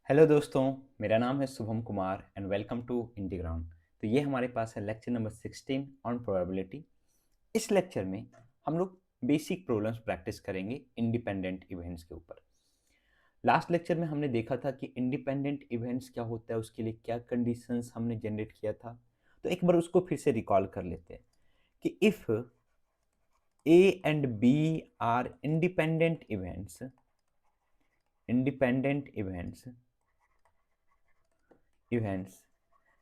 Hello दोस्तों, मेरा नाम है Shubham Kumar and welcome to Integram. तो ये हमारे पास है लेक्चर नंबर 16 ऑन प्रोबेबिलिटी। इस लेक्चर में हम लोग बेसिक प्रॉब्लम्स प्रैक्टिस करेंगे इंडिपेंडेंट इवेंट्स के ऊपर। लास्ट लेक्चर में हमने देखा था कि इंडिपेंडेंट इवेंट्स क्या होता है, उसके लिए क्या कंडीशंस हमने जनरेट किया था। तो एक बार उसको फिर से रिकॉल कर लेते हैं कि if A and B are independent events,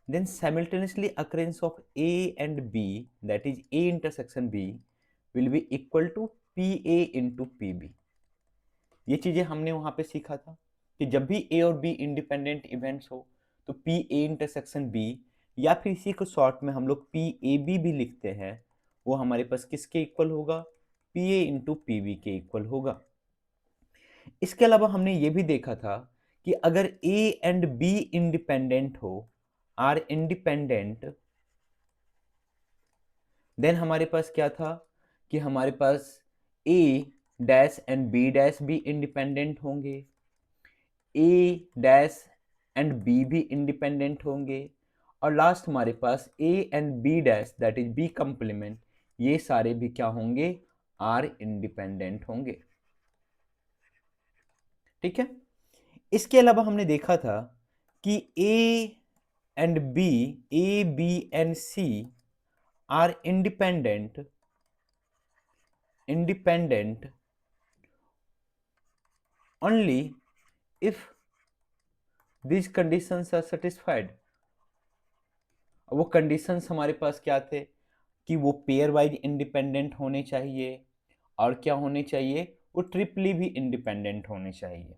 then simultaneously occurrence of A and B, that is A intersection B, will be equal to PA into PB। ये चीजें हमने वहां पे सीखा था कि जब भी A और B इंडिपेंडेंट इवेंट्स हो तो PA इंटरसेक्शन B, या फिर इसी को शॉर्ट में हम लोग PAB भी लिखते हैं, वो हमारे पास किसके इक्वल होगा? PA इंटू PB के इक्वल होगा। इसके अलावा हमने ये भी देखा था कि अगर A एंड B इंडिपेंडेंट हो, आर इंडिपेंडेंट, देन हमारे पास क्या था कि हमारे पास A dash and B dash भी इंडिपेंडेंट होंगे, ए डैश एंड बी भी इंडिपेंडेंट होंगे, और लास्ट हमारे पास A and B dash that is B complement, ये सारे भी क्या होंगे? आर इंडिपेंडेंट होंगे। ठीक है। इसके अलावा हमने देखा था कि A and B, A B and C are independent only if these conditions are satisfied। वो कंडीशंस हमारे पास क्या थे कि वो पेयर वाइज इंडिपेंडेंट होने चाहिए, और क्या होने चाहिए? वो ट्रिपली भी इंडिपेंडेंट होने चाहिए।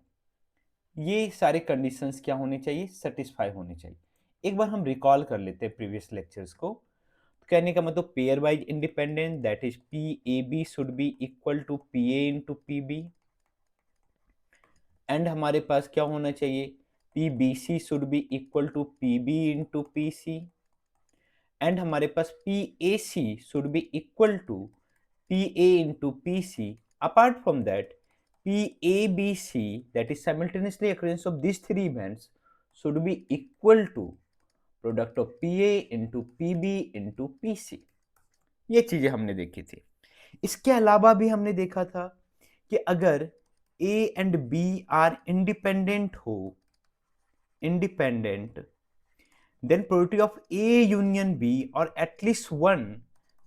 ये सारे कंडीशंस क्या होने चाहिए? सेटिस्फाई होने चाहिए। एक बार हम रिकॉल कर लेते हैं प्रीवियस लेक्चर्स को। तो कहने का मतलब pair wise independent, that is P A B should be equal to P A into P B, and हमारे पास क्या होना चाहिए? P B C should be equal to P B into P C, and हमारे पास P A C should be equal to P A into P C. Apart from that, P A B C that is simultaneously occurrence of these three events should be equal to product of PA into PB into PC। ये चीजें हमने देखी थी। इसके अलावा भी हमने देखा था कि अगर A and B are independent, then probability of A union B or at least one,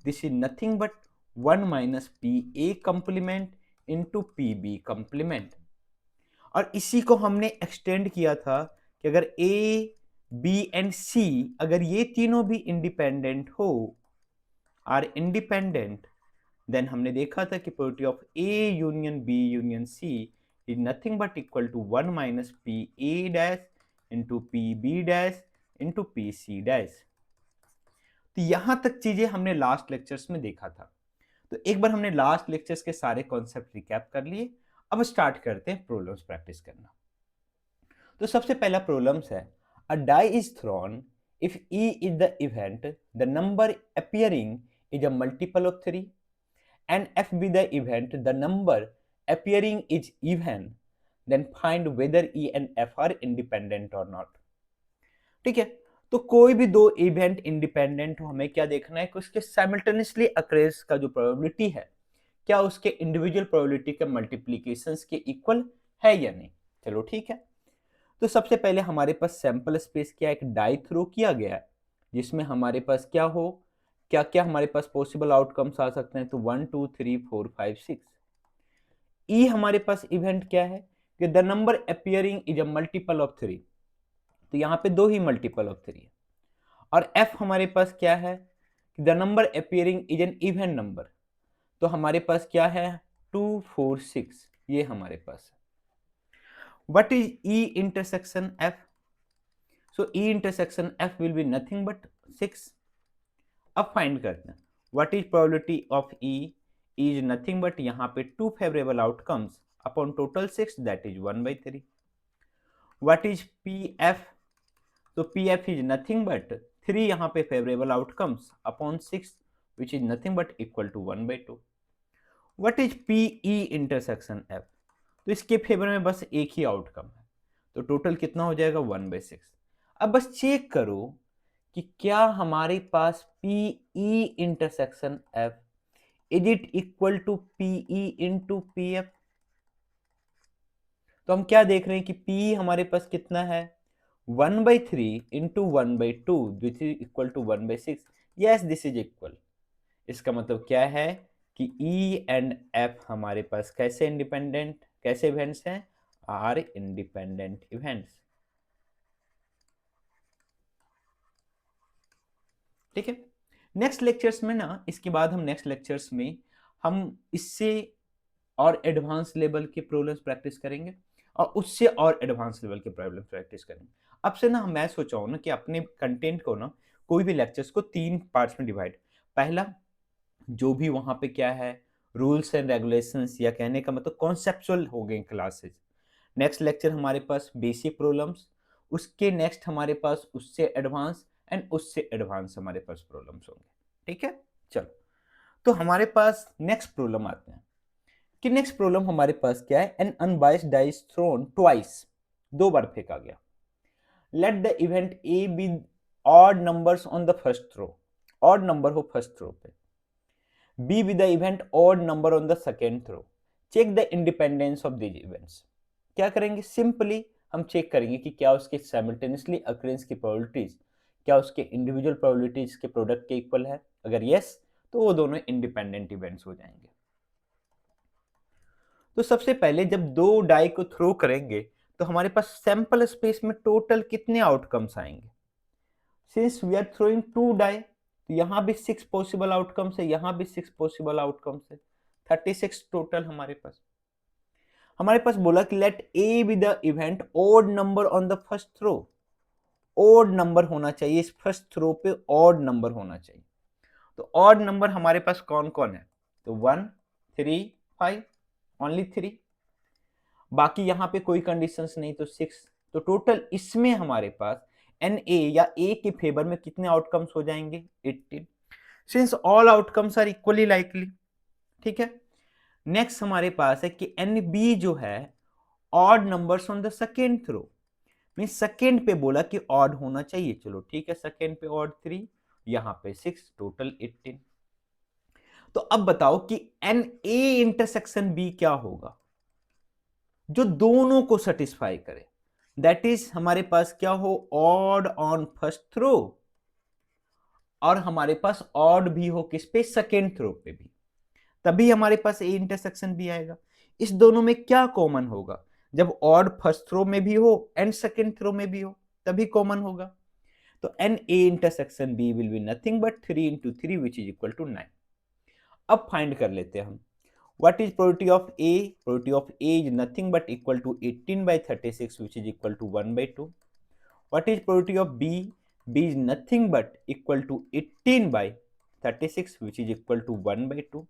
this is nothing but 1 minus PA complement into PB complement। और इसी को हमने एक्सटेंड किया था कि अगर A, B एंड C, अगर ये तीनों भी इंडिपेंडेंट हो, आर इंडिपेंडेंट, देन हमने देखा था कि probability of A union B union C is nothing but equal to 1 minus P A dash into P B dash into P C dash. तो यहां तक चीजें हमने लास्ट लेक्चर्स में देखा था। तो एक बार हमने लास्ट लेक्चर्स के सारे कॉन्सेप्ट रिकैप कर लिए। अब स्टार्ट करते हैं प्रॉब्लम्स प्रैक्टिस करना। तो सबसे पहला प्रॉब्लम्स है, a die is thrown if E is the event, the number appearing is a multiple of 3 and f be the event, the number appearing is even, then find whether e and f are independent or not। ठीक है। तो कोई भी दो event independent हो, हमें क्या देखना है कि उसके साइमल्टेनियसली अक्रेस का जो प्रोबेबिलिटी है, क्या उसके इंडिविजुअल प्रोबेबिलिटी के मल्टीप्लीकेशंस के इक्वल है या नहीं। चलो ठीक है। तो सबसे पहले हमारे पास सैंपल स्पेस क्या, एक डाई थ्रो किया गया है जिसमें हमारे पास क्या हो, क्या क्या हमारे पास पॉसिबल आउटकम्स आ सकते हैं। तो 1 2 3 4 5 6। ई हमारे पास इवेंट क्या है कि the number appearing is a multiple of 3, तो यहाँ पे दो ही मल्टीपल ऑफ 3 है। और एफ हमारे पास क्या है कि the number appearing is an even number, तो हमारे पास क्या है? 2 4 6, ये हमारे पास है। What is E intersection F? So E intersection F will be nothing but 6। अब फाइंड करते हैं what is probability of E is nothing but यहाँ पे 2 favourable outcomes upon total 6, that is 1/3। What is P F? तो P F is nothing but 3 यहाँ पे favourable outcomes upon 6 which is nothing but equal to 1/2। What is P E intersection F? तो इसके favour में बस एक ही outcome है, तो टोटल कितना हो जाएगा 1/6। अब बस चेक करो कि क्या हमारे पास PE intersection F is it equal to PE into PF। तो हम क्या देख रहे हैं कि PE हमारे पास कितना है 1/3 into 1/2 which is equal to 1/6। Yes this is equal. इसका मतलब क्या है कि E एंड F हमारे पास कैसे इंडिपेंडेंट कैसे इवेंट्स हैं, आर इंडिपेंडेंट इवेंट्स। ठीक है, नेक्स्ट लेक्चर्स में ना, इसके बाद हम नेक्स्ट लेक्चर्स में हम इससे और एडवांस लेवल के प्रॉब्लम्स प्रैक्टिस करेंगे और उससे और एडवांस लेवल के प्रॉब्लम प्रैक्टिस करेंगे। अब से ना मैं सोचा हूँ ना कि अपने कंटेंट को ना कोई भी लेक्चर्स को 3 पार्ट्स में डिवाइड। पहला, जो भी वहां पे क्या है रूल्स एंड रेगुलेशंस या कहने का मतलब कॉन्सेप्चुअल हो गए क्लासेस। नेक्स्ट लेक्चर हमारे पास बेसिक प्रॉब्लम्स, उसके नेक्स्ट हमारे पास उससे एडवांस एंड उससे एडवांस हमारे पास प्रॉब्लम्स होंगे। ठीक है, चलो तो हमारे पास नेक्स्ट प्रॉब्लम आते हैं कि नेक्स्ट प्रॉब्लम हमारे पास क्या है, an unbiased dice thrown twice, 2 बार फेंका गया। Let the event A be odd numbers on the first throw, odd number हो फर्स्ट थ्रो पे, B with the event odd number on the second throw, check the independence of these events. क्या करेंगे, simply हम check करेंगे कि क्या उसके simultaneously occurrence की प्रोबेबिलिटीज क्या उसके इंडिविजुअल प्रोबेबिलिटीज के प्रोडक्ट के इक्वल है। अगर यस तो वो दोनों इंडिपेंडेंट इवेंट्स हो जाएंगे। तो सबसे पहले जब 2 डाई को थ्रो करेंगे तो हमारे पास सैंपल स्पेस में टोटल कितने आउटकम्स आएंगे। Since we are throwing 2 die तो यहां भी 6 पॉसिबल आउटकम्स है, यहां भी 6 पॉसिबल आउटकम्स है, 36 टोटल हमारे पास बोला कि let A be the event odd number on the first throw, odd number होना चाहिए इस फर्स्ट थ्रो पे, ओड नंबर होना चाहिए। तो ऑड नंबर हमारे पास कौन कौन है, तो 1 3 5, ओनली 3, बाकी यहां पे कोई कंडीशंस नहीं तो 6। तो टोटल इसमें हमारे पास एन ए या ए के फेवर में कितने आउटकम्स हो जाएंगे 18, since all outcomes are equally likely. ठीक है, नेक्स्ट हमारे पास है कि एन बी जो है odd numbers on the second throw, mean second पे बोला कि ऑड होना चाहिए, चलो ठीक है, सेकेंड पे ऑड 3, यहां पे 6, टोटल 18। तो अब बताओ कि एन ए इंटरसेक्शन बी क्या होगा जो दोनों को सेटिस्फाई करे, दैट इज हमारे पास क्या हो ऑड ऑन फर्स्ट थ्रो और हमारे पास ऑड भी हो किस पे, सेकेंड थ्रो पे भी, तभी हमारे पास ए इंटरसेक्शन भी आएगा। इस दोनों में क्या कॉमन होगा, जब ऑड फर्स्ट थ्रो में भी हो एंड सेकेंड थ्रो में भी हो तभी कॉमन होगा। तो N A intersection B will be nothing but 3 into 3 which is equal to 9। अब फाइंड कर लेते हैं हम what is probability of A? Probability of A is nothing but equal to 18/36 which is equal to 1/2. What is probability of B? B is nothing but equal to 18/36 which is equal to 1/2.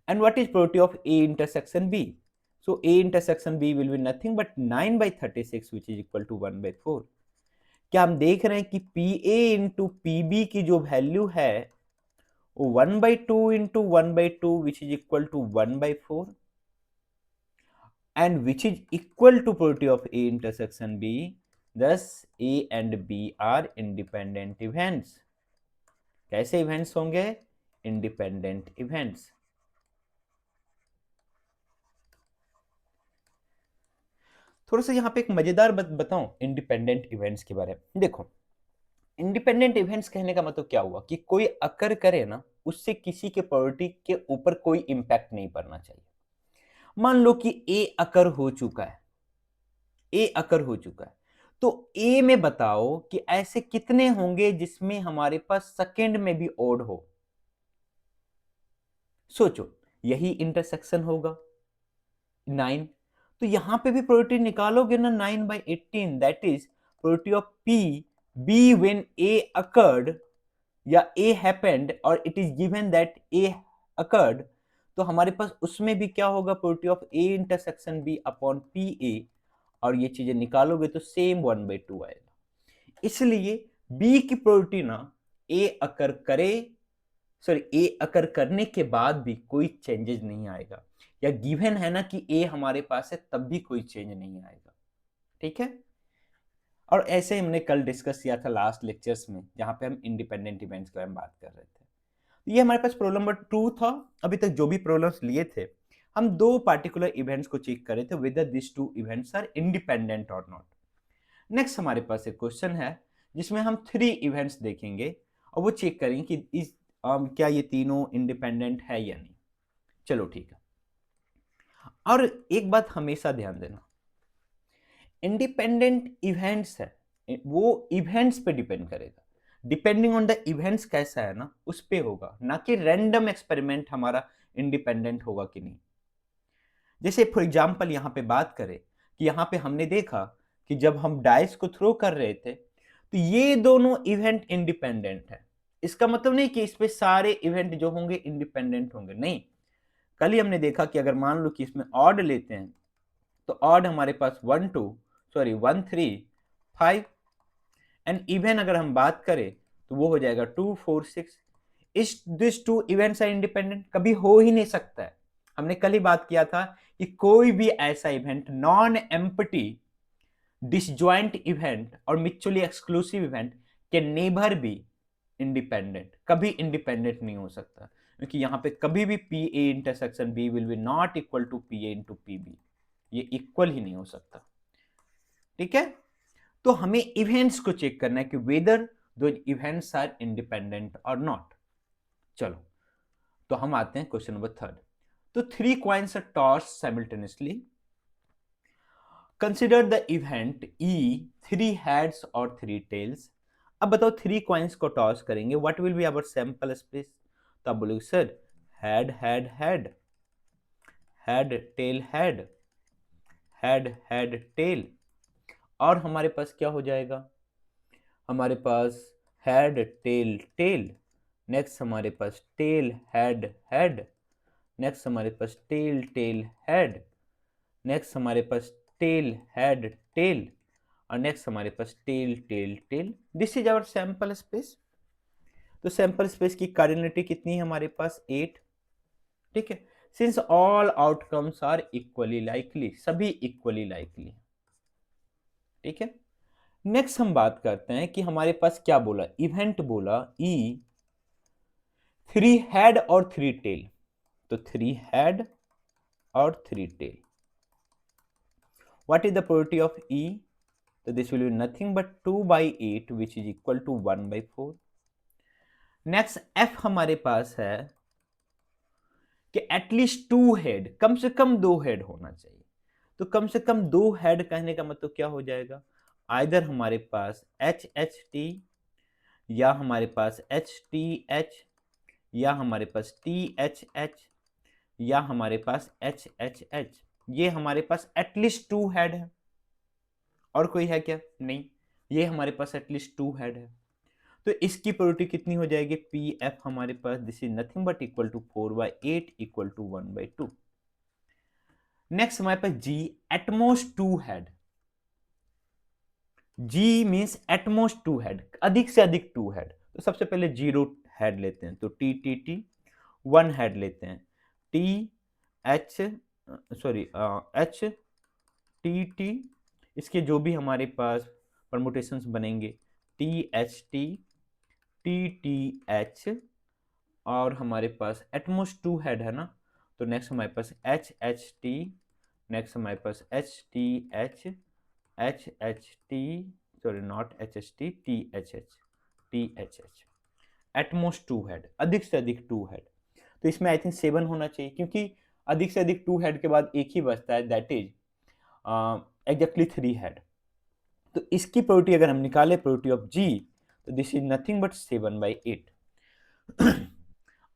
And what is probability of A intersection B? So A intersection B will be nothing but 9/36 which is equal to 1/4. क्या हम देख रहे हैं कि PA into PB की जो value है 1/2 into 1/2 which is equal to 1/4 and which is equal to probability of A intersection B. Thus A and B are independent events. कैसे events होंगे, independent events। थोड़ा सा यहाँ पे एक मजेदार बताऊं इंडिपेंडेंट इवेंट्स के बारे में। देखो इंडिपेंडेंट इवेंट्स कहने का मतलब क्या हुआ कि कोई अकर करे ना उससे किसी के प्रोबेबिलिटी के ऊपर कोई इंपैक्ट नहीं पड़ना चाहिए। मान लो कि ए अकर हो चुका है, ए अकर हो चुका है, तो ए में बताओ कि ऐसे कितने होंगे जिसमें हमारे पास सेकेंड में भी ओड हो। सोचो यही इंटरसेक्शन होगा 9, तो यहां पे भी प्रोबेबिलिटी निकालोगे ना 9/18, that is probability of P B when A occurred या ए हैपेंड और it is given that A occurred, तो हमारे पास उसमें भी क्या होगा probability of A intersection B upon P A, और ये चीजें निकालोगे तो सेम 1/2 आएगा। इसलिए बी की प्रोबेबिलिटी ना ए अकर करे, सॉरी ए अकर करने के बाद भी कोई चेंजेस नहीं आएगा, या गिवन है ना कि ए हमारे पास है तब भी कोई चेंज नहीं आएगा। ठीक है। और ऐसे ही हमने कल डिस्कस किया था लास्ट लेक्चर्स में, जहां पे हम इंडिपेंडेंट इवेंट्स के बारे में बात कर रहे थे। तो ये हमारे पास प्रॉब्लम नंबर 2 था। अभी तक जो भी प्रॉब्लम्स लिए थे, हम दो पार्टिकुलर इवेंट्स को चेक कर रहे थे whether this two events are independent और नॉट। नेक्स्ट हमारे पास एक क्वेश्चन है जिसमें हम 3 इवेंट्स देखेंगे और वो चेक करेंगे कि क्या ये तीनों इंडिपेंडेंट है या नहीं। चलो ठीक है। और एक बात हमेशा ध्यान देना, इंडिपेंडेंट इवेंट्स है वो इवेंट्स पे डिपेंड करेगा, डिपेंडिंग ऑन द इवेंट्स कैसा है ना उस पे होगा, ना कि रैंडम एक्सपेरिमेंट हमारा इंडिपेंडेंट होगा कि नहीं। जैसे फॉर एग्जांपल यहां पे बात करें कि यहां पे हमने देखा कि जब हम डाइस को थ्रो कर रहे थे तो ये दोनों इवेंट इंडिपेंडेंट है। इसका मतलब नहीं कि इस पे सारे इवेंट जो होंगे इंडिपेंडेंट होंगे, नहीं। कल ही हमने देखा कि अगर मान लो कि इसमें ऑड लेते हैं तो ऑड हमारे पास 1 3 5, एंड इवन अगर हम बात करें तो वो हो जाएगा 2 4 6। Is this two events are independent कभी हो ही नहीं सकता है। हमने कल ही बात किया था कि कोई भी ऐसा event non empty disjoint event और mutually exclusive event can never be independent, कभी इंडिपेंडेंट नहीं हो सकता, क्योंकि यहां पे कभी भी P A intersection B will be not equal to P A into P B, ये इक्वल ही नहीं हो सकता। ठीक है। तो हमें इवेंट्स को चेक करना है कि वेदर दो इवेंट्स आर इंडिपेंडेंट और नॉट। चलो तो हम आते हैं क्वेश्चन नंबर 3। तो 3 coins are tossed simultaneously, consider the event E 3 heads और 3 टेल्स। अब बताओ 3 कॉइन्स को टॉस करेंगे, what will be our sample space. तो आप बोलोगे sir head head head, head tail head, head head tail, और हमारे पास क्या हो जाएगा, हमारे पास हेड टेल टेल, नेक्स्ट हमारे पास टेल हेड हेड, नेक्स्ट हमारे पास टेल टेल हेड, नेक्स्ट हमारे पास टेल हेड टेल, और नेक्स्ट हमारे पास tail tail tail. This is our sample space. तो सैंपल स्पेस की कार्डिनलिटी कितनी है हमारे पास 8। ठीक है। Since all outcomes are equally likely, सभी इक्वली लाइकली। ठीक है। नेक्स्ट हम बात करते हैं कि हमारे पास क्या बोला, इवेंट बोला ई 3 हेड और 3 टेल। तो 3 हेड और 3 tell, what is the probability of E? So this will be nothing but 2 by 8 which is equal to 1 by 4. Next F हमारे पास है कि एटलीस्ट 2 हेड, कम से कम 2 हेड होना चाहिए। तो कम से कम 2 हेड कहने का मतलब क्या हो जाएगा, आइदर हमारे पास एच एच टी, या हमारे पास एच टी एच, या हमारे पास टी एच एच, या हमारे पास एच एच एच। ये हमारे पास एटलीस्ट 2 हेड है। और कोई है क्या, नहीं, ये हमारे पास एटलीस्ट 2 हेड है। तो इसकी प्रोबेबिलिटी कितनी हो जाएगी, पी एफ हमारे पास this is nothing but equal to 4/8 equal to 1/2। Next हमारे पास G at most 2 head, G means at most 2 head, अधिक से अधिक 2 हेड। तो सबसे पहले 0 हेड लेते हैं, तो टी टी टी 1 हेड लेते हैं, T H sorry H T T, इसके जो भी हमारे पास परमुटेशंस बनेंगे, T H T, T T H, और हमारे पास एटमोस्ट 2 हेड है ना, तो नेक्स्ट हमारे पास एच एच टी, नेक्स्ट हमारे पास H T H, H H T sorry not H H T, T H H, T H H, at most 2 head, अधिक से अधिक 2 हेड। तो इसमें आई थिंक 7 होना चाहिए, क्योंकि अधिक से अधिक 2 हेड के बाद एक ही बचता है, दैट इज एग्जैक्टली 3 हेड। तो इसकी प्रोबेबिलिटी अगर हम निकाले, प्रोबेबिलिटी ऑफ जी, तो दिस इज नथिंग बट 7/8।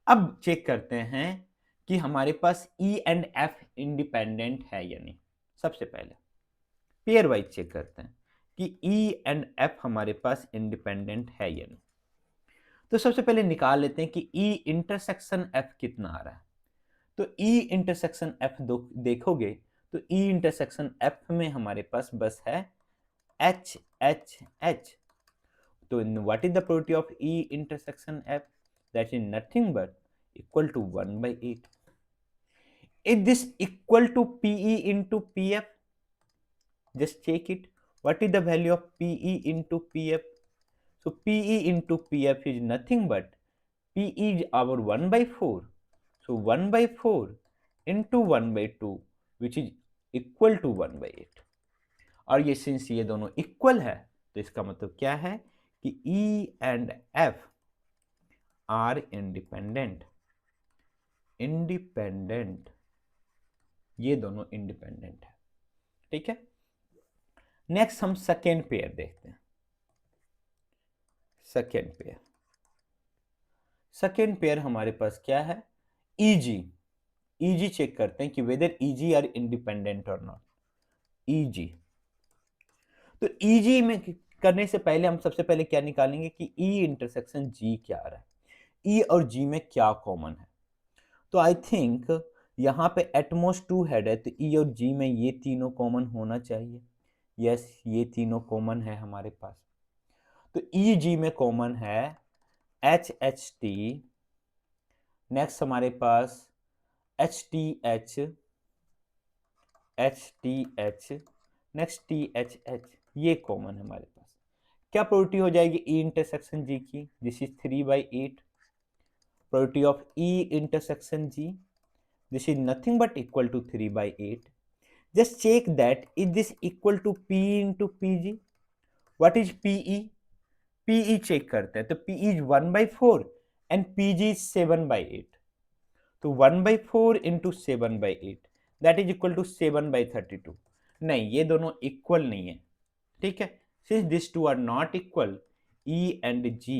अब चेक करते हैं कि हमारे पास ई एंड एफ इंडिपेंडेंट है या नहीं। सबसे पहले पेयर वाइज चेक करते हैं कि ई एंड एफ हमारे पास इंडिपेंडेंट है या नहीं। तो सबसे पहले निकाल लेते हैं कि ई इंटरसेक्शन एफ कितना आ रहा है। तो ई इंटरसेक्शन एफ देखोगे तो ई इंटरसेक्शन एफ में हमारे पास बस है एच एच एच। तो what is the probability of E intersection F, that is nothing but equal to 1/8। Is this equal to PE into P F, just check it. What is the value of PE into PF? So PE into PF is nothing but P is our 1 by 4. So 1 by 4 into 1 by 2 which is equal to 1 by 8. और ये since ये दोनों equal है तो इसका मतलब क्या है कि E and F are independent, ये दोनों इंडिपेंडेंट है। ठीक है, नेक्स्ट हम सेकेंड पेयर देखते हैं। सेकेंड पेयर हमारे पास क्या है, ईजी चेक करते हैं कि वेदर ईजी आर इंडिपेंडेंट और नॉट। ईजी, तो ईजी में करने से पहले हम सबसे पहले क्या निकालेंगे कि ई इंटरसेक्शन जी क्या आ रहा है, ई और जी में क्या कॉमन है। तो आई थिंक यहाँ पे एटमोस्ट 2 हेड है तो ई और जी में ये तीनों कॉमन होना चाहिए। यस, ये तीनों कॉमन है हमारे पास। तो ई जी में कॉमन है एच एच टी, नेक्स्ट हमारे पास H T H, next T H H, ये कॉमन है हमारे पास। क्या प्रोबेबिलिटी हो जाएगी ई इंटरसेक्शन जी की, this is 3/8। Probability of E intersection G, this is nothing but equal to 3/8. Just check that is this equal to P into PG. What is PE? PE check करते हैं तो PE is 1/4 and PG is 7/8. तो 1/4 into 7/8 that is equal to 7/32. नहीं, ये दोनों equal नहीं है। ठीक है, since these two are not equal, E and G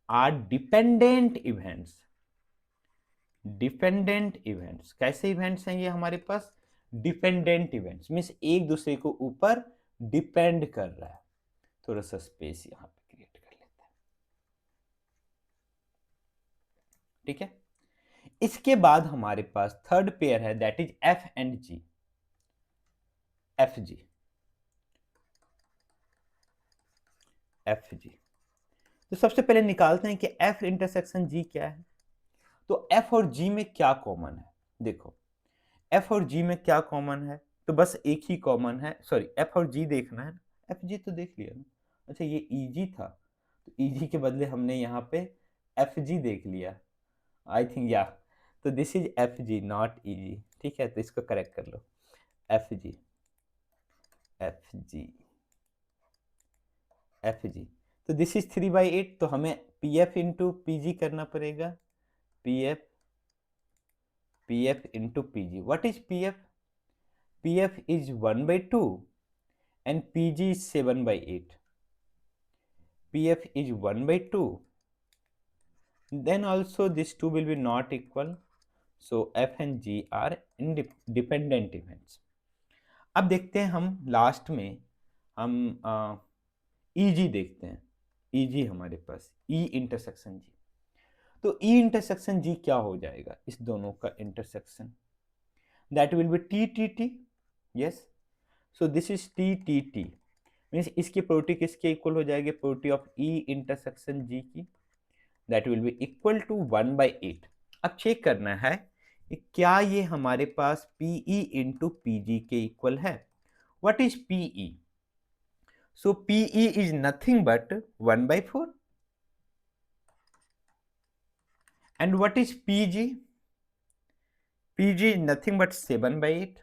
are dependent events। Dependent events कैसे इवेंट्स हैं ये हमारे पास, डिपेंडेंट इवेंट्स मीन्स एक दूसरे को ऊपर डिपेंड कर रहा है। थोड़ा सा स्पेस यहां पे क्रिएट कर लेते हैं। ठीक है, इसके बाद हमारे पास थर्ड पेयर है that is F and G. F G, तो सबसे पहले निकालते हैं कि एफ इंटरसेक्शन जी क्या है। तो एफ और जी में क्या कॉमन है, देखो एफ और जी में क्या कॉमन है, तो बस एक ही कॉमन है, सॉरी एफ और जी देखना है ना, एफ जी तो देख लिया ना। अच्छा ये ई जी था, तो ई जी के बदले हमने यहाँ पे एफ जी देख लिया आई थिंक, या तो this is F G not E G. ठीक है, तो इसको करेक्ट कर लो, एफ जी तो दिस इज 3/8। तो हमें P F into P G करना पड़ेगा, P F into PG. What is PF? PF is 1/2 and PG is 7/8. PF is 1/2. Then also these two will be not equal. So F and G are independent events. अब देखते हैं हम last में हम EG देखते हैं। EG हमारे पास E इंटरसेक्शन G। तो E इंटरसेक्शन G क्या हो जाएगा, इस दोनों का intersection, that will be T T T. Yes, so this is T T T means इसकी प्रोबेबिलिटी किसके इक्वल हो जाएगी, probability of E intersection G की, that will be equal to 1/8। अब चेक करना है कि क्या ये हमारे पास PE इंटू PG के इक्वल है। What is PE? So PE is nothing but 1/4 and what is PG? PG is nothing but 7/8।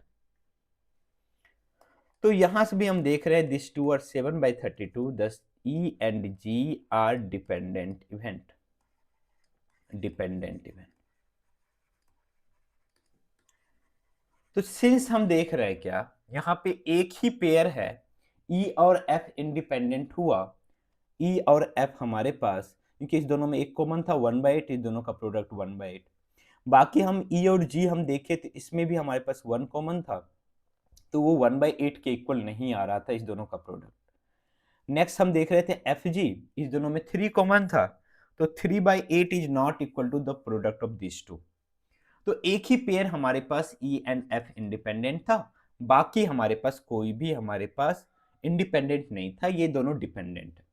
तो यहां से भी हम देख रहे हैं this two are 7/32, thus E and G are dependent event। तो सिंस हम देख रहे हैं क्या यहाँ पे एक ही पेयर है, E और F इंडिपेंडेंट हुआ, E और F हमारे पास, क्योंकि इस दोनों में एक कॉमन था 1/8, इस दोनों का प्रोडक्ट 1/8। बाकी हम E और G हम देखे तो इसमें भी हमारे पास 1 कॉमन था, तो वो 1/8 के इक्वल नहीं आ रहा था इस दोनों का प्रोडक्ट। नेक्स्ट हम देख रहे थे एफ जी, इस दोनों में 3 कॉमन था, तो 3/8 is not equal to the product of this two. तो एक ही पेयर हमारे पास E एंड F इंडिपेंडेंट था, बाकी हमारे पास कोई भी हमारे पास इंडिपेंडेंट नहीं था, ये दोनों डिपेंडेंट है।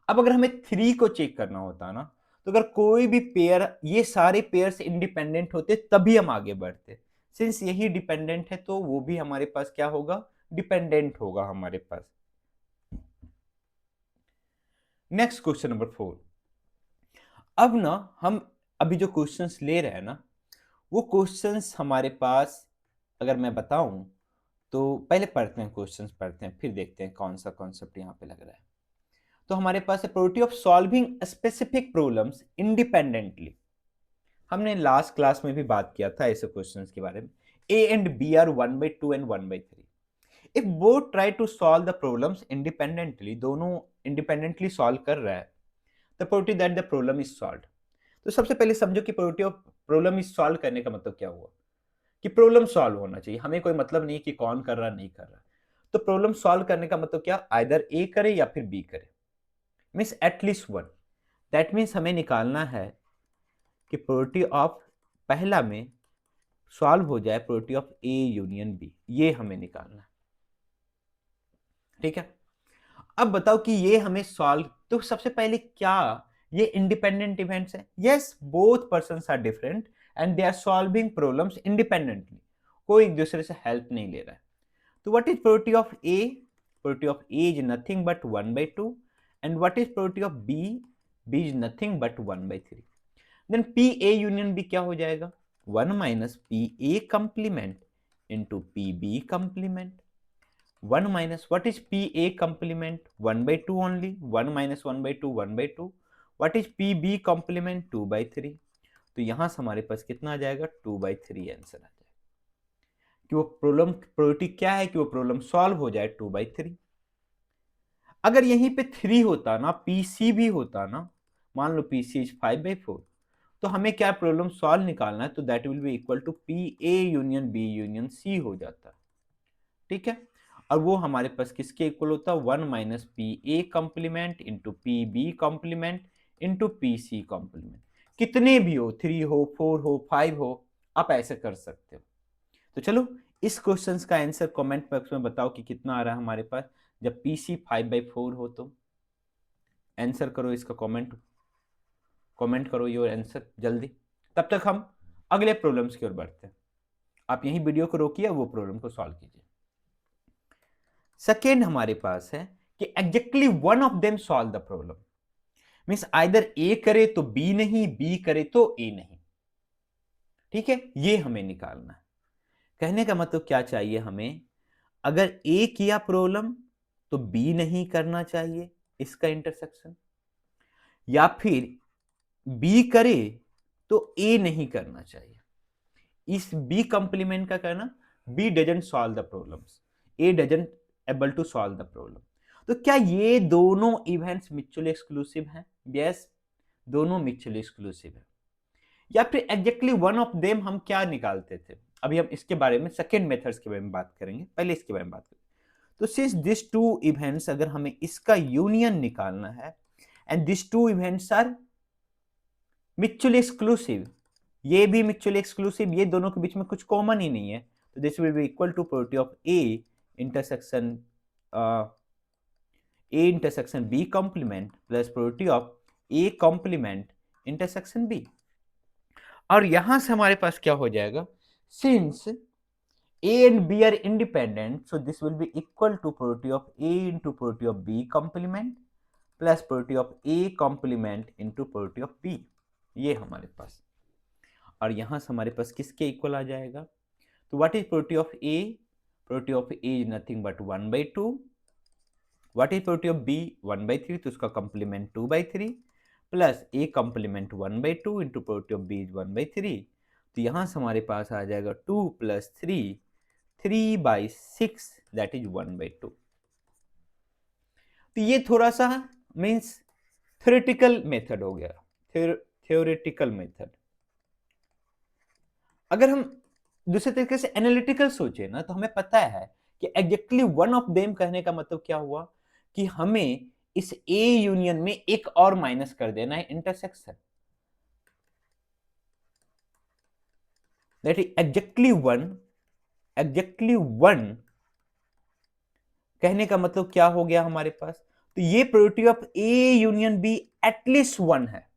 अब अगर हमें 3 को चेक करना होता ना, तो अगर कोई भी पेयर, ये सारे पेयर्स इंडिपेंडेंट होते तभी हम आगे बढ़ते। सिंस यही डिपेंडेंट है तो वो भी हमारे पास क्या होगा, डिपेंडेंट होगा हमारे पास। Next question number 4। अब ना हम अभी जो क्वेश्चंस ले रहे हैं ना, वो क्वेश्चंस हमारे पास अगर मैं बताऊं तो पहले पढ़ते हैं, क्वेश्चंस पढ़ते हैं, फिर देखते हैं कौन सा कॉन्सेप्ट यहाँ पे लग रहा है। तो हमारे पास है probability of solving specific problems independently. हमने लास्ट क्लास में भी बात किया था ऐसे क्वेश्चंस के बारे में। A and B are 1/2 and 1/3। If both try to solve the problems independently, दोनों इंडिपेंडेंटली सॉल्व कर रहा है, the probability that the problem is solved. तो सबसे पहले समझो कि probability of problem is solve करने का मतलब क्या हुआ, कि प्रॉब्लम सॉल्व होना चाहिए, हमें कोई मतलब नहीं कि कौन कर रहा नहीं कर रहा। तो प्रॉब्लम सॉल्व करने का मतलब क्या, आइदर ए करे या फिर बी करे, means at least one. That means हमें निकालना है कि प्रोबेबिलिटी ऑफ पहला में सॉल्व हो जाए probability of A union B, ये हमें निकालना है। ठीक है, अब बताओ कि ये हमें सॉल्व, तो सबसे पहले क्या ये इंडिपेंडेंट इवेंट्स है? Yes, both persons are different and they are solving problems independently, कोई एक दूसरे से हेल्प नहीं ले रहा है। तो what is probability of A? Probability of A is nothing but 1/2 and what is probability of B? B is nothing but 1/3। Then P A union B क्या हो जाएगा, 1 minus P A complement into P B complement. 1 minus what is PA complement? 1/2 only. 1 minus 1/2 1/2. What is PB complement? 2/3. तो यहां से हमारे पास कितना आ जाएगा, 2/3 आंसर आ जाएगा। कि वो प्रॉब्लम प्रोबेबिलिटी क्या है कि वो प्रॉब्लम सॉल्व हो जाए 2/3। अगर यहीं पे 3 होता ना, PC भी होता ना, मान लो PC इज 5/4, तो हमें क्या प्रॉब्लम सॉल्व निकालना है, तो that will be equal to PA union B union C हो जाता। ठीक है, और वो हमारे पास किसके इक्वल होता है, 1 minus P A complement into P B complement into P C complement. कितने भी हो, 3 हो, 4 हो, 5 हो, आप ऐसे कर सकते हो। तो चलो इस क्वेश्चन का आंसर कमेंट बॉक्स में बताओ कि कितना आ रहा है हमारे पास जब पी सी 5/4 हो। तो आंसर करो इसका, कमेंट करो योर आंसर जल्दी। तब तक हम अगले प्रॉब्लम्स की ओर बढ़ते हैं। आप यही वीडियो को रोकिए, वो प्रॉब्लम को सॉल्व कीजिए। सेकेंड हमारे पास है कि exactly one of them solve the problem, means either A करे तो बी नहीं, बी करे तो ए नहीं। ठीक है, ये हमें निकालना है। कहने का मतलब क्या चाहिए हमें, अगर ए किया प्रॉब्लम तो बी नहीं करना चाहिए इसका इंटरसेक्शन, या फिर बी करे तो ए नहीं करना चाहिए। इस बी कंप्लीमेंट का कहना, B doesn't solve the problems, A doesn't able to solve the problem. तो क्या ये दोनों इवेंट्स म्यूचुअली एक्सक्लूसिव हैं? यस, दोनों म्यूचुअली एक्सक्लूसिव है। या फिर एग्जैक्टली वन ऑफ देम हम क्या निकालते थे, अभी हम इसके बारे में सेकेंड मेथड्स के बारे में बात करेंगे, पहले इसके बारे में बात करेंगे। तो सिंस दिस टू इवेंट्स, अगर हमें इसका यूनियन निकालना है and this two events are mutually exclusive, ये भी म्यूचुअली एक्सक्लूसिव, ये दोनों के बीच में कुछ कॉमन ही नहीं है, तो this will be equal to probability of A intersection A intersection B complement plus probability of A complement intersection B. और यहां से हमारे पास क्या हो जाएगा, since A and B are independent, so this will be equal to probability of A into probability of B complement plus probability of A complement into probability of B, ये हमारे पास। और यहां से हमारे पास किसके इक्वल आ जाएगा, तो what is probability of A? Probability of A is nothing but 1/2। What is probability of B? 1/3, तो उसका complement 2/3 plus A complement 1/2 into probability of B is 1/3। तो यहां से हमारे पास आ जाएगा 2 + 3, 3/6, दैट इज 1/2। तो ये थोड़ा सा मीन्स थ्योरेटिकल मेथड हो गया, थ्योरेटिकल मेथड। अगर हम दूसरे तरीके से एनालिटिकल सोचे ना, तो हमें पता है कि एग्जैक्टली वन ऑफ देम कहने का मतलब क्या हुआ, कि हमें इस ए यूनियन में एक और माइनस कर देना है, intersection. That is exactly one कहने का मतलब क्या हो गया हमारे पास, तो ये probability of A union be at least one है,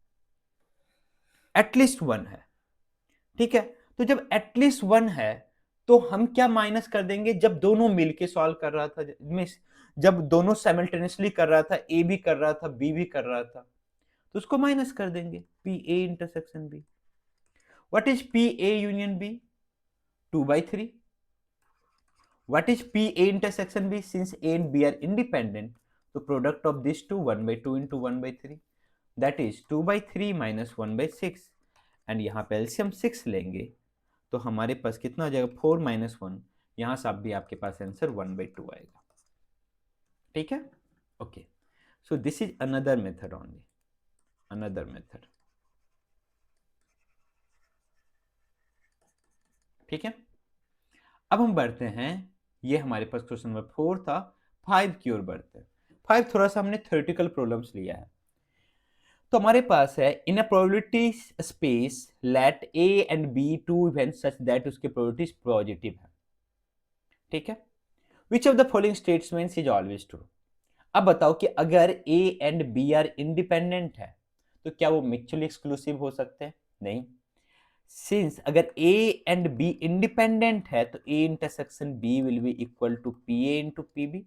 एटलीस्ट वन है। ठीक है, तो जब एटलीस्ट वन है तो हम क्या माइनस कर देंगे, जब दोनों मिलके सॉल्व कर रहा था, जब दोनों साइमल्टेनियसली कर रहा था, ए भी कर रहा था, बी भी कर रहा था, तो उसको माइनस कर देंगे, P A intersection B. What is P A union B? 2/3. What is P A intersection B? Since A and B are independent, so product of these two 1/2 into 1/3, that is 2/3 minus 1/6, and यहाँ पे LCM 6 लेंगे तो हमारे पास कितना हो जाएगा 4 minus 1. यहाँ से भी आपके पास आंसर 1/2 आएगा. ठीक है, okay. So this is another method only, another method. ठीक है, अब हम बढ़ते हैं, ये हमारे पास क्वेश्चन नंबर 4 था. 5 की ओर बढ़ते हैं. 5 थोड़ा सा हमने थ्योरेटिकल प्रॉब्लम्स लिया है. तो हमारे पास है in a probability space let A and B two event such that उसके प्रोबेबिलिटी पॉजिटिव है. ठीक है, which of the following statements is always true. अब बताओ कि अगर A and B are independent है तो क्या वो म्यूचुअली एक्सक्लूसिव हो सकते हैं? नहीं. सिंस अगर ए एंड बी इंडिपेंडेंट है तो A intersection B will be equal to P A into P B.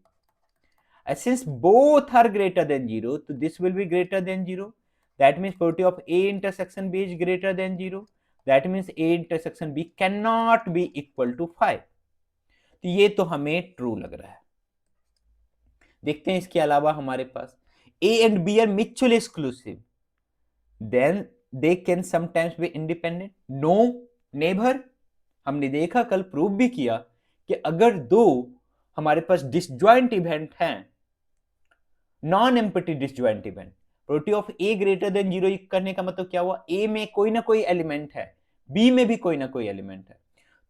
Since both are greater than 0, so this will be greater than 0. That means probability of A intersection B is greater than 0. That means A intersection B cannot be equal to 5. तो ये तो हमें true लग रहा है. देखते हैं इसके अलावा हमारे पास A and B are mutually exclusive. Then they can sometimes be independent. No, never. हमने देखा, कल प्रूव भी किया कि अगर दो हमारे पास डिसजॉइंट इवेंट हैं, non empty disjoint event, probability of A greater than 0 करने का मतलब क्या हुआ? ए में कोई ना कोई एलिमेंट है, बी में भी कोई ना कोई एलिमेंट है.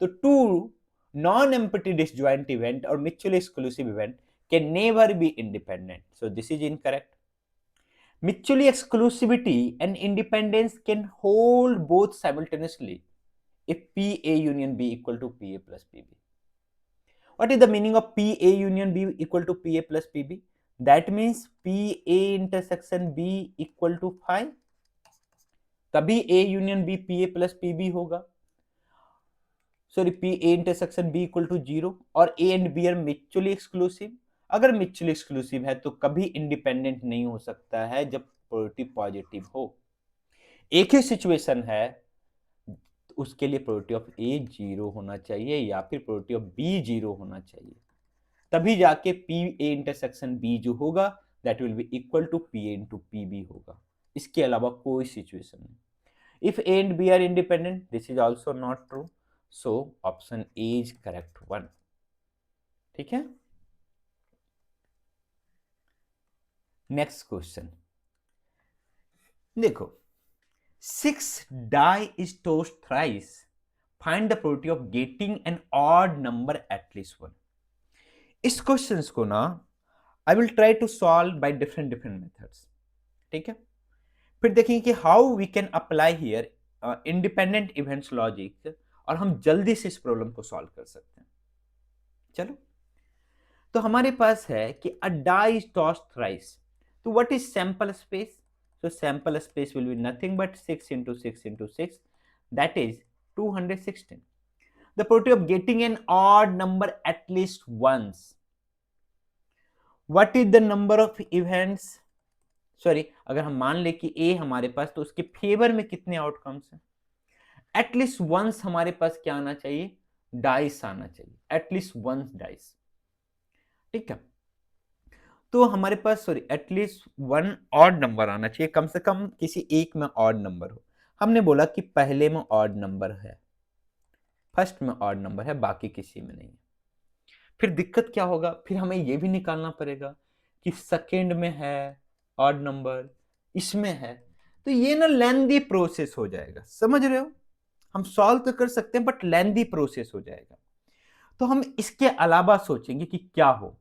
तो two non empty disjoint event और mutually exclusive event can never be independent. So this is incorrect. Mutually exclusivity and independence can hold both simultaneously if PA union B equal to PA plus PB. What is the meaning of PA union B equal to PA plus PB? That means PA intersection B equal to 5. तभी A union B PA plus PB होगा. Sorry, PA intersection B equal to 0 और A and B are mutually exclusive. अगर mutually exclusive है तो कभी independent नहीं हो सकता है जब प्रोबेबिलिटी पॉजिटिव हो. एक ही सिचुएशन है, उसके लिए प्रोबेबिलिटी ऑफ ए 0 होना चाहिए या फिर प्रोबेबिलिटी ऑफ बी 0 होना चाहिए, तभी जाके पी ए इंटरसेक्शन बी जो होगा that will be equal to P A into P B होगा. इसके अलावा कोई सिचुएशन नहीं. If A and B are independent, this is also not true. So option A is correct one. ठीक है, next question देखो. 6 die is tossed thrice. Find the probability of getting an odd number at least one. इस questions को ना I will try to solve by different methods. ठीक है, फिर देखेंगे कि how we can apply here independent events logic और हम जल्दी से इस प्रॉब्लम को सॉल्व कर सकते हैं. चलो, तो हमारे पास है कि अ डाई इज टॉस्ड थ्राइस. तो what is sample space? So sample space will be nothing but 6 into 6 into 6, that is 216. The probability of getting an odd number at least once. What is the number of events? Sorry, अगर हम मान ले कि A हमारे पास, तो उसके favour में कितने आउटकम्स हैं? एटलीस्ट वंस हमारे पास क्या आना चाहिए? डाइस आना चाहिए, एटलीस्ट वंस डाइस. ठीक है, तो हमारे पास sorry at least one odd number आना चाहिए, कम से कम किसी एक में ऑड नंबर हो. हमने बोला कि पहले में ऑड नंबर है, फर्स्ट में ऑड नंबर है, बाकी किसी में नहीं है. फिर दिक्कत क्या होगा? फिर हमें यह भी निकालना पड़ेगा कि सेकेंड में है ऑड नंबर, इसमें है, तो ये ना लेंदी प्रोसेस हो जाएगा. समझ रहे हो? हम सॉल्व तो कर सकते हैं बट लेंदी प्रोसेस हो जाएगा. तो हम इसके अलावा सोचेंगे कि क्या हो.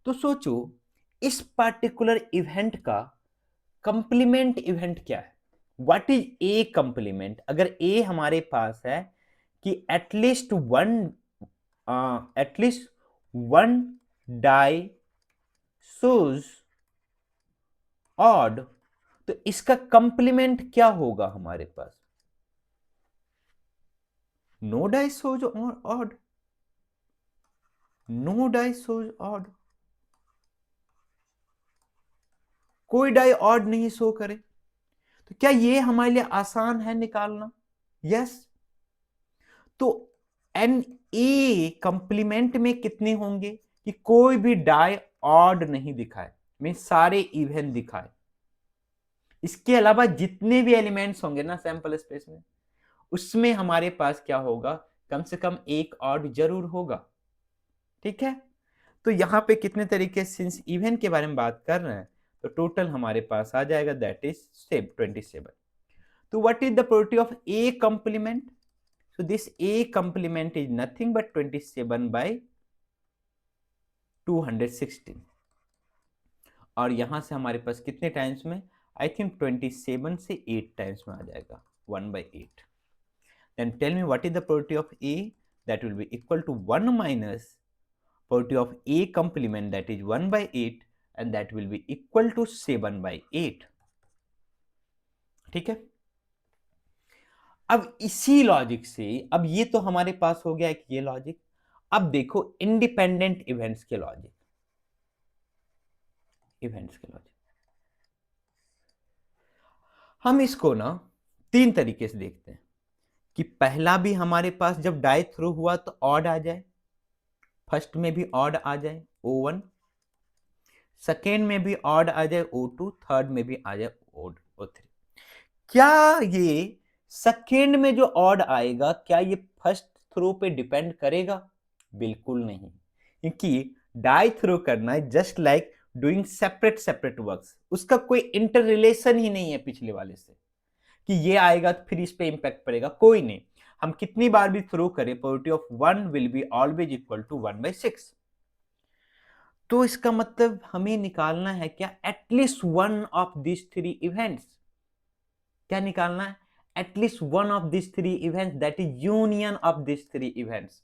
तो सोचो इस पार्टिकुलर इवेंट का कंप्लीमेंट इवेंट क्या है? What is a complement? अगर ए हमारे पास है कि एटलीस्ट वन डाई सोज ऑड, तो इसका कंप्लीमेंट क्या होगा हमारे पास? नो डाई सोज ऑड, नो डाई सोज ऑड. कोई डाई ऑड नहीं शो करे, तो क्या ये हमारे लिए आसान है निकालना? यस। तो एन ए कंप्लीमेंट में कितने होंगे कि कोई भी डाई ऑड नहीं दिखाए, में सारे इवन दिखाए। इसके अलावा जितने भी एलिमेंट्स होंगे ना सैंपल स्पेस में, उसमें हमारे पास क्या होगा, कम से कम एक ऑड जरूर होगा। ठीक है, तो यहां पे कितने तरीके सिंस इवन के बारे में बात कर रहे हैं, तो टोटल हमारे पास आ जाएगा दैट इज 27। तो what is the probability of A complement? So this A complement is nothing but 27 by 216, और यहां से हमारे पास कितने टाइम्स में, आई थिंक 27 से 8 टाइम्स में आ जाएगा 1/8। Then tell me what is the probability of A? That will be equal to 1 minus probability of A complement, that is 1/8, and that will be equal to 7/8। ठीक है, अब इसी logic से, अब ये तो हमारे पास हो गया एक ये लॉजिक। अब देखो इंडिपेंडेंट इवेंट्स के लॉजिक, हम इसको ना 3 तरीके से देखते हैं कि पहला भी हमारे पास जब डाई थ्रू हुआ तो ऑड आ जाए, फर्स्ट में भी ऑड आ जाए O1, सेकेंड में भी ऑड आ जाए O2, थर्ड में भी आ जाए O3। क्या ये सेकेंड में जो ऑड आएगा क्या ये फर्स्ट थ्रो पे डिपेंड करेगा? बिल्कुल नहीं, क्योंकि डाई थ्रो करना है just like doing separate works, उसका कोई इंटर रिलेशन ही नहीं है पिछले वाले से कि ये आएगा तो फिर इस पे इंपैक्ट पड़ेगा, कोई नहीं। हम कितनी बार भी थ्रो करें, probability of 1 will be always equal to 1/6। तो इसका मतलब हमें निकालना है क्या, at least one of this 3 events. क्या निकालना है? At least one of this 3 events, that is union of this 3 events,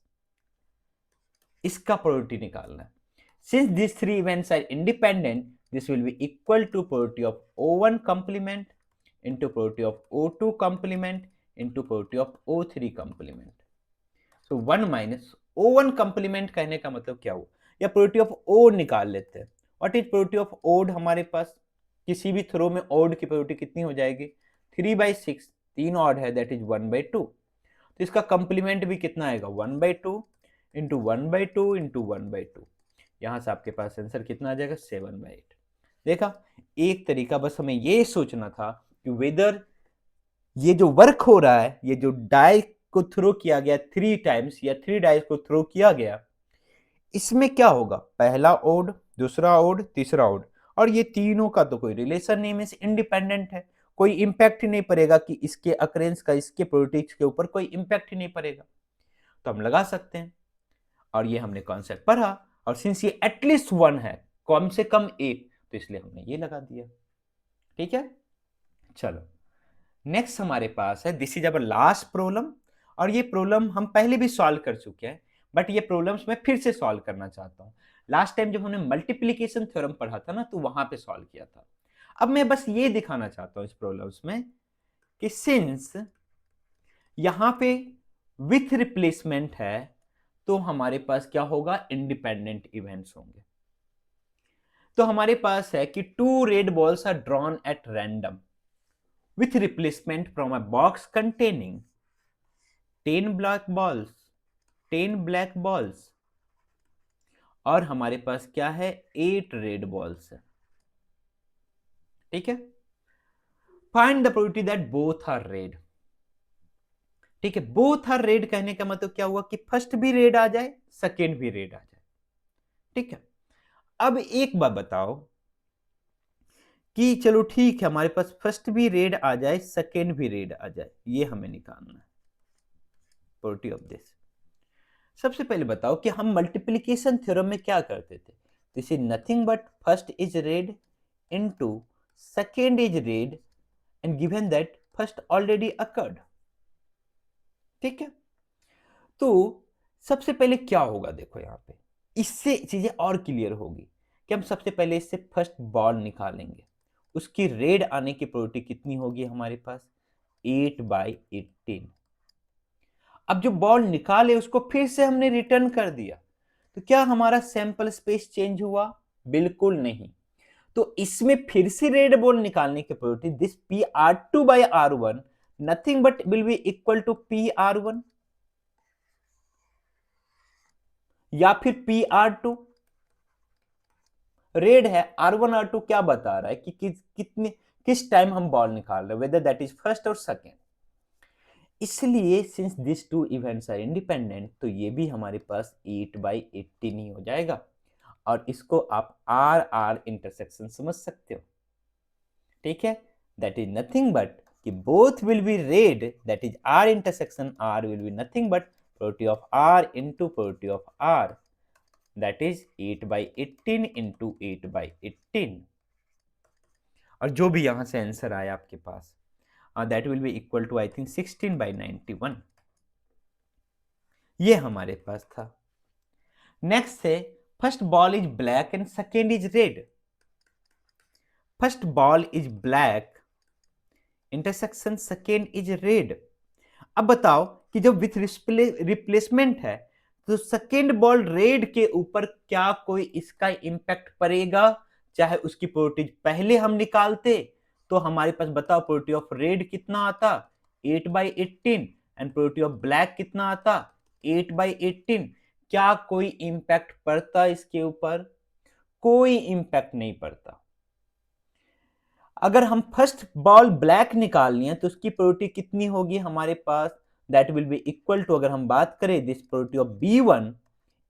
इसका प्रोबेबिलिटी निकालना है। Since this 3 events are independent, this will be equal to probability of O1 complement into probability of O2 complement into probability of O3 complement। So 1 minus O1 complement कहने का मतलब क्या हुआ, या probability of odd निकाल लेते हैं। What is probability of odd? हमारे पास किसी भी थ्रो में odd की probability कितनी हो जाएगी, 3/6, 3 odd है दैट इज 1/2। तो इसका कंप्लीमेंट भी कितना आएगा, 1/2 इंटू 1/2 इंटू 1/2, यहां से आपके पास आंसर कितना आ जाएगा, 7/8। देखा, एक तरीका बस हमें ये सोचना था कि वेदर ये जो वर्क हो रहा है, ये जो डाई को थ्रो किया गया 3 टाइम्स या 3 डाई को थ्रो किया गया, इसमें क्या होगा, पहला ओड, दूसरा ओड, तीसरा ओड, और ये तीनों का तो कोई रिलेशन नहीं, मींस इंडिपेंडेंट है, कोई इंपैक्ट ही नहीं पड़ेगा कि इसके अकरेंस का इसके प्रोबेबिलिटी के ऊपर कोई इंपैक्ट ही नहीं पड़ेगा, तो हम लगा सकते हैं। और ये हमने कॉन्सेप्ट पढ़ा, और सिंस ये एटलीस्ट 1 है, कम से कम 1, तो इसलिए हमने ये लगा दिया। ठीक है, चलो नेक्स्ट हमारे पास है, this is our last problem, और ये प्रॉब्लम हम पहले भी सॉल्व कर चुके हैं, बट ये प्रॉब्लम्स मैं फिर से सॉल्व करना चाहता हूं। लास्ट टाइम जब हमने मल्टीप्लीकेशन थ्योरम पढ़ा था ना, तो वहां पे सॉल्व किया था। अब मैं बस ये दिखाना चाहता हूं इस प्रॉब्लम्स में कि सिंस यहां पे विथ रिप्लेसमेंट है, तो हमारे पास क्या होगा, इंडिपेंडेंट इवेंट्स होंगे। तो हमारे पास है कि 2 red balls are drawn at random with replacement from a box containing 10 black balls, 10 black balls, और हमारे पास क्या है, 8 रेड बॉल्स है। ठीक है, find the probability that both are red. ठीक है, बोथ आर रेड कहने का मतलब क्या हुआ कि फर्स्ट भी रेड आ जाए, सेकेंड भी रेड आ जाए। ठीक है, अब एक बात बताओ कि चलो ठीक है, हमारे पास फर्स्ट भी रेड आ जाए, सेकेंड भी रेड आ जाए, ये हमें निकालना है प्रोबेबिलिटी ऑफ दिस। सबसे पहले बताओ कि हम मल्टीप्लिकेशन थ्योरम में क्या करते थे, this is nothing but first is red into second is red and given that first already occurred. ठीक है, तो सबसे पहले क्या होगा, देखो यहां पे इससे चीजें और क्लियर होगी कि हम सबसे पहले इससे फर्स्ट बॉल निकालेंगे, उसकी रेड आने की प्रोबेबिलिटी कितनी होगी हमारे पास, 8/18। अब जो बॉल निकाले उसको फिर से हमने रिटर्न कर दिया, तो क्या हमारा सैंपल स्पेस चेंज हुआ, बिल्कुल नहीं। तो इसमें फिर से रेड बॉल निकालने की probability, this PR2 by R1 nothing but will be equal to PR1 या फिर PR2। रेड है, R1 R2 क्या बता रहा है कि किस टाइम हम बॉल निकाल रहे हैं, वेदर दैट इज फर्स्ट और सेकेंड। इसलिए since this two events are independent, तो ये भी हमारे पास 8/18 ही हो जाएगा, और इसको आप आर आर इंटरसेक्शन समझ सकते हो। ठीक है, दैट इज नथिंग बट कि both will be red, that is R intersection R will be nothing but probability of R into probability of R, that is 8/18 into 8/18। और जो भी यहां से आंसर आया आपके पास, that will be equal to I think 16/91। ये हमारे पास था। नेक्स्ट है first ball is black and second is red. First ball is black intersection second is red. अब बताओ कि जब विथ रिप्लेसमेंट है तो सेकेंड बॉल रेड के ऊपर क्या कोई इसका इंपैक्ट पड़ेगा, चाहे उसकी प्रोबेबिलिटी पहले हम निकालते तो हमारे पास बताओ प्रोबेबिलिटी ऑफ रेड कितना आता 8/18 एंड प्रोबेबिलिटी ऑफ ब्लैक कितना आता 8/18। क्या कोई इंपैक्ट पड़ता इसके ऊपर? कोई इंपैक्ट नहीं पड़ता। अगर हम फर्स्ट बॉल ब्लैक निकालनी है तो उसकी प्रोबेबिलिटी कितनी होगी हमारे पास, that will be equal to, अगर हम बात करें this probability of B1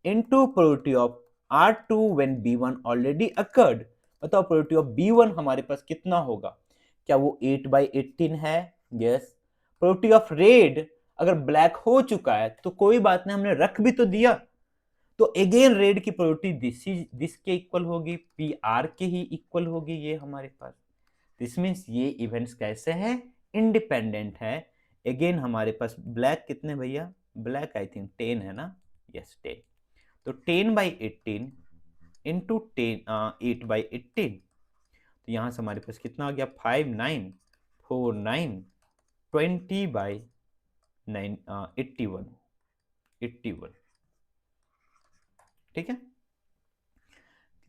into probability of R2 when B1 already occurred. बताओ प्रोबेबिलिटी ऑफ B1 हमारे पास कितना होगा, क्या वो 8/18 है? यस। प्रोबेबिलिटी ऑफ रेड अगर ब्लैक हो चुका है तो कोई बात नहीं, हमने रख भी तो दिया, तो अगेन रेड की प्रोबेबिलिटी दिस के इक्वल होगी, PR के ही इक्वल होगी ये हमारे पास। दिस मीन्स ये इवेंट्स कैसे हैं? इंडिपेंडेंट है। अगेन हमारे पास ब्लैक कितने भैया, ब्लैक आई थिंक 10 है ना, यस 10। तो 10/18 इंटू 8/18, तो यहां से हमारे पास कितना आ गया 5949 20/9 81। ठीक है,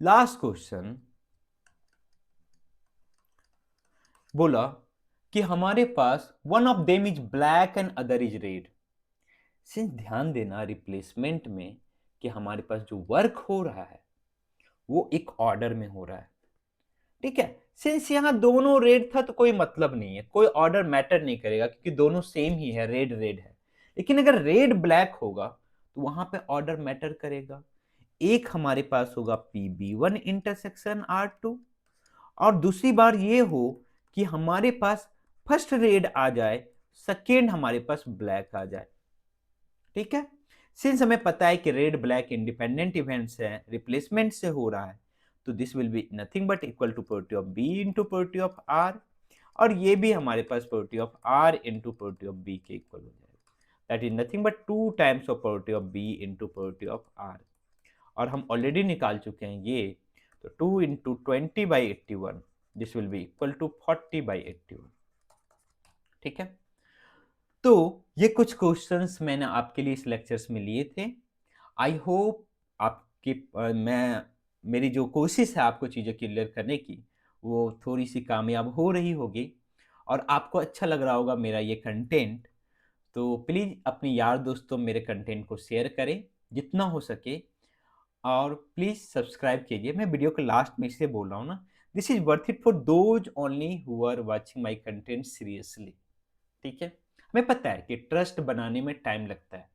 लास्ट क्वेश्चन बोला कि हमारे पास one of them is black and other is red. Since ध्यान देना रिप्लेसमेंट में कि हमारे पास जो वर्क हो रहा है वो एक ऑर्डर में हो रहा है। ठीक है, सिंस यहां दोनों रेड था तो कोई मतलब नहीं है, कोई ऑर्डर मैटर नहीं करेगा क्योंकि दोनों सेम ही है, रेड रेड है। लेकिन अगर रेड ब्लैक होगा तो वहां पे ऑर्डर मैटर करेगा। एक हमारे पास होगा PB1 इंटरसेक्शन R2, और दूसरी बार ये हो कि हमारे पास फर्स्ट रेड आ जाए, सेकेंड हमारे पास ब्लैक आ जाए। ठीक है, सिंस हमें पता है कि रेड ब्लैक इंडिपेंडेंट इवेंट्स है, रिप्लेसमेंट से हो रहा है, तो this will be nothing but equal to probability of B into probability of R, और ये भी हमारे पास probability of R into probability of B के इक्वल हो जाएगा, that is nothing but 2 times of probability of B into probability of R। और हम ऑलरेडी निकाल चुके हैं ये, तो 2 into 20/81, this will be equal to 40/81। ठीक है, तो ये कुछ क्वेश्चंस मैंने आपके लिए इस लेक्चर्स में लिए थे। आई होप आपकी मेरी जो कोशिश है आपको चीज़ें क्लियर करने की वो थोड़ी सी कामयाब हो रही होगी, और आपको अच्छा लग रहा होगा मेरा ये कंटेंट। तो प्लीज़ अपने यार दोस्तों मेरे कंटेंट को शेयर करें जितना हो सके, और प्लीज़ सब्सक्राइब कीजिए। मैं वीडियो के लास्ट में इसलिए बोल रहा हूँ ना, this is worth it for those only who are watching my content seriously. ठीक है, हमें पता है कि ट्रस्ट बनाने में टाइम लगता है।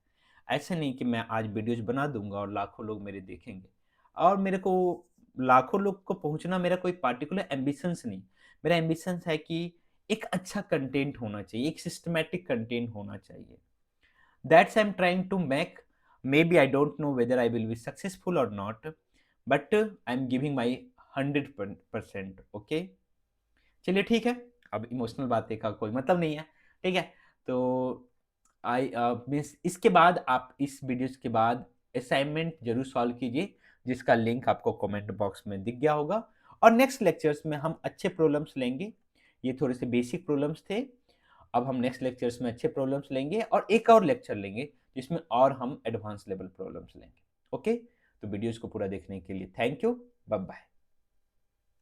ऐसा नहीं कि मैं आज वीडियोज बना दूंगा और लाखों लोग मेरे देखेंगे, और मेरे को लाखों लोग को पहुंचना मेरा कोई पार्टिकुलर एम्बिशंस नहीं। मेरा एम्बिशंस है कि एक अच्छा कंटेंट होना चाहिए, एक सिस्टमैटिक कंटेंट होना चाहिए। That's I am trying to make. Maybe I don't know whether I will be successful और not, but I am giving my 100%। Okay, चलिए ठीक है, अब इमोशनल बातें का कोई मतलब नहीं है। ठीक है, तो मीन्स इसके बाद आप इस वीडियोस के बाद असाइनमेंट जरूर सॉल्व कीजिए, जिसका लिंक आपको कमेंट बॉक्स में दिख गया होगा। और नेक्स्ट लेक्चर्स में हम अच्छे प्रॉब्लम्स लेंगे। ये थोड़े से बेसिक प्रॉब्लम्स थे, अब हम नेक्स्ट लेक्चर्स में अच्छे प्रॉब्लम्स लेंगे, और एक और लेक्चर लेंगे जिसमें और हम एडवांस लेवल प्रॉब्लम्स लेंगे। ओके, तो वीडियोस को पूरा देखने के लिए थैंक यू, बाय बाय।